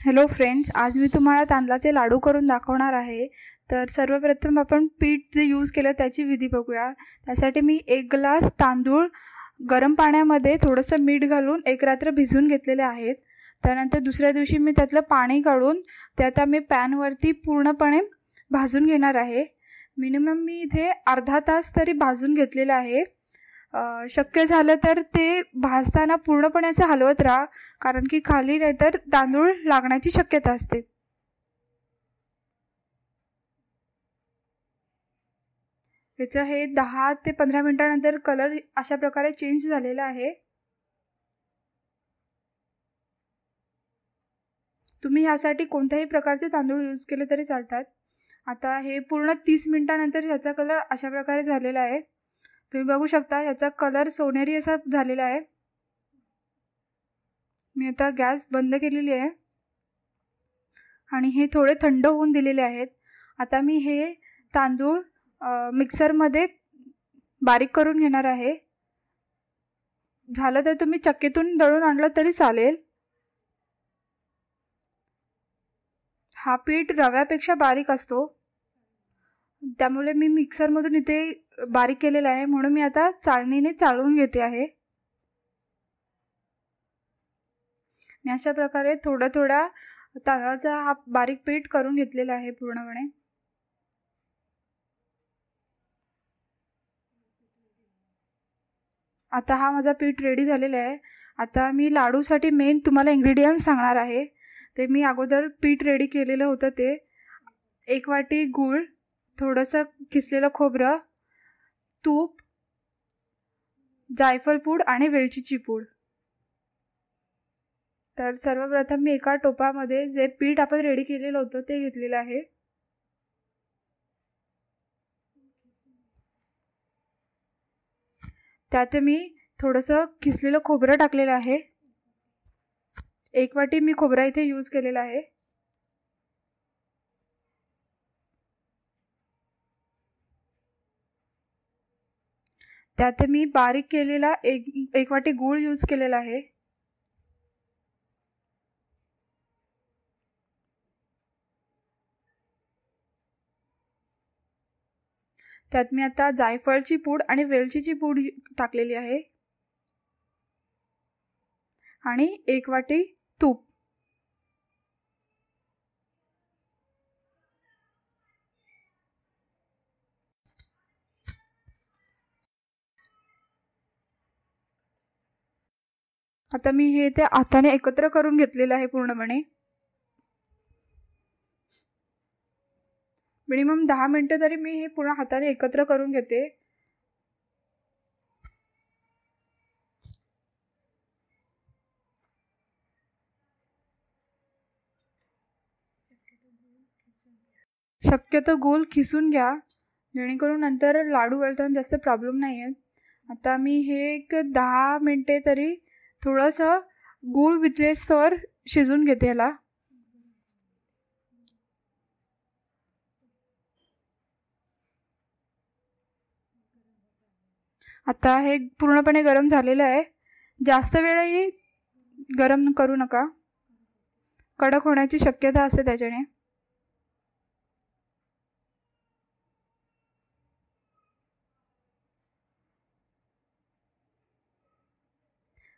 Hello friends, आज मी तुम्हाला तांदळाचे लाडू करून दाखवणार आहे। तर सर्वप्रथम आपण पीठ जे यूज केलं त्याची विधी बघूया। त्यासाठी मी 1 ग्लास तांदूळ गरम पाण्यामध्ये थोडंसं मीठ घालून 1 रात्र भिजवून घेतलेले आहेत। त्यानंतर दुसऱ्या दिवशी मी त्यातलं पाणी काढून ते आता मी पॅनवरती पूर्णपणे भाजून घेणार आहे। मिनिमम मी इथे अर्धा तास तरी भाजून घेतलेलं आहे। शक्य झालं तर ते भाजताना पूर्णपणे असं हलवत राहा, कारण की खाली नाहीतर तांदूळ लागण्याची शक्यता असते। याचा हे 10 ते 15 मिनिटांनंतर कलर अशा प्रकारे चेंज झालेला आहे। तुम्ही यासाठी कोणत्याही प्रकारचे तांदूळ यूज केले तरी चालतात। आता हे पूर्ण 30 मिनिटांनंतर याचा कलर अशा प्रकारे झालेला आहे। तुम्ही बघू शकता याचा कलर सोनेरी असा झालेला आहे। मी आता गॅस बंद केलेली आहे आणि हे थोडे थंड होऊन दिलेले आहेत। आता मी हे तांदूळ मिक्सरमध्ये बारीक करून घेणार आहे। झालं तर तुम्ही चक्कीतून दळून आणलं तरी चालेल। हा पीठ रव्यापेक्षा बारीक असतो, त्यामुळे मी मिक्सरमधून इथे बारीक केलेला आहे, म्हणून मी आता चाळणीने चाळून घेते आहे। मी अशा प्रकारे थोडा थोडा तांदळाचा हा बारीक पीठ करून घेतलेला आहे पूर्णपणे। आता हा माझा पीठ रेडी झालेला आहे। आता मी लाडूसाठी मेन तुम्हाला इंग्रेडियंट्स सांगणार आहे। ते मी अगोदर पीठ रेडी केलेलं होतं ते 1 वाटी गूळ, थोडंसं किसलेलं खोबरं, तूप, जायफळ पूड आणि वेलचीची पूड। तर सर्वप्रथम मी एका टोपामध्ये जे पीठ आपण रेडी केलेलं होतं ते घेतलेलं आहे। त्यात मी थोडंसं किसलेलं खोबरं टाकलेलं आहे। 1 वाटी मी खोबरा इथे यूज केलेला आहे। त्यात मी बारीक केलेला एक वाटी गूळ यूज केलेला आहे। त्यात मी आता जायफळची पूड आणि वेलचीची पूड टाकलेली आहे आणि 1 वाटी तूप। आता मी हे ते हाताने एकत्र करून घेतलेलं आहे पूर्णपणे। मिनिमम 10 मिनिटं तरी मी हे पूर्ण हाताने एकत्र करून घेते। शक्यतो गूळ खिसून घ्या, जेणेकरून नंतर लाडू वळताना जास्त प्रॉब्लेम नाही आहे। आता मी हे एक 10 मिनिटे तरी थोडंसं गूळ वितळेस्तोवर शिजून घेते याला। आता हे पूर्णपणे गरम झालेलं आहे। जास्त वेळही गरम करू नका, कडक होण्याची शक्यता असते त्याच्याने।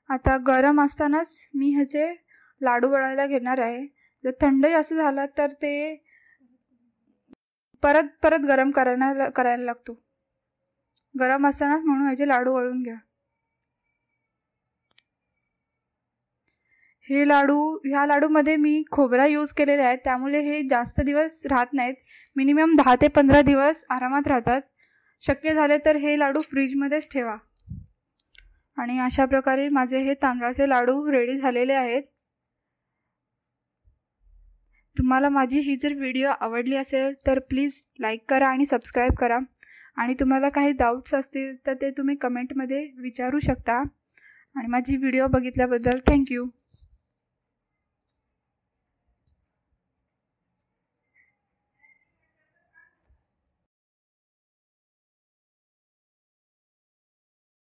आता गरम असतानाच मी ह्याचे लाडू वळायला घेणार आहे। जर थंड जास्त झाला तर ते परत परत गरम करायला लागतो। गरम असतानाच म्हणून ह्याचे लाडू वळून घ्या। ह्या लाडूमध्ये मी खोबरा यूज केलेला आहे, त्यामुळे हे जास्त दिवस राहत नाहीत। मिनिमम 10 ते 15 दिवस आरामात राहतात। शक्य झाले तर हे लाडू फ्रीजमध्येच ठेवा। आणि अशा प्रकारे माझे हे तांदळाचे लाडू रेडी झालेले आहेत। तुम्हाला माझी ही जर व्हिडिओ आवडली असेल तर प्लीज लाईक करा आणि सबस्क्राईब करा। आणि तुम्हाला काही डाऊट्स असतील तर ते तुम्ही कमेंटमध्ये विचारू शकता। आणि माझी व्हिडिओ बघितल्याबद्दल थँक्यू।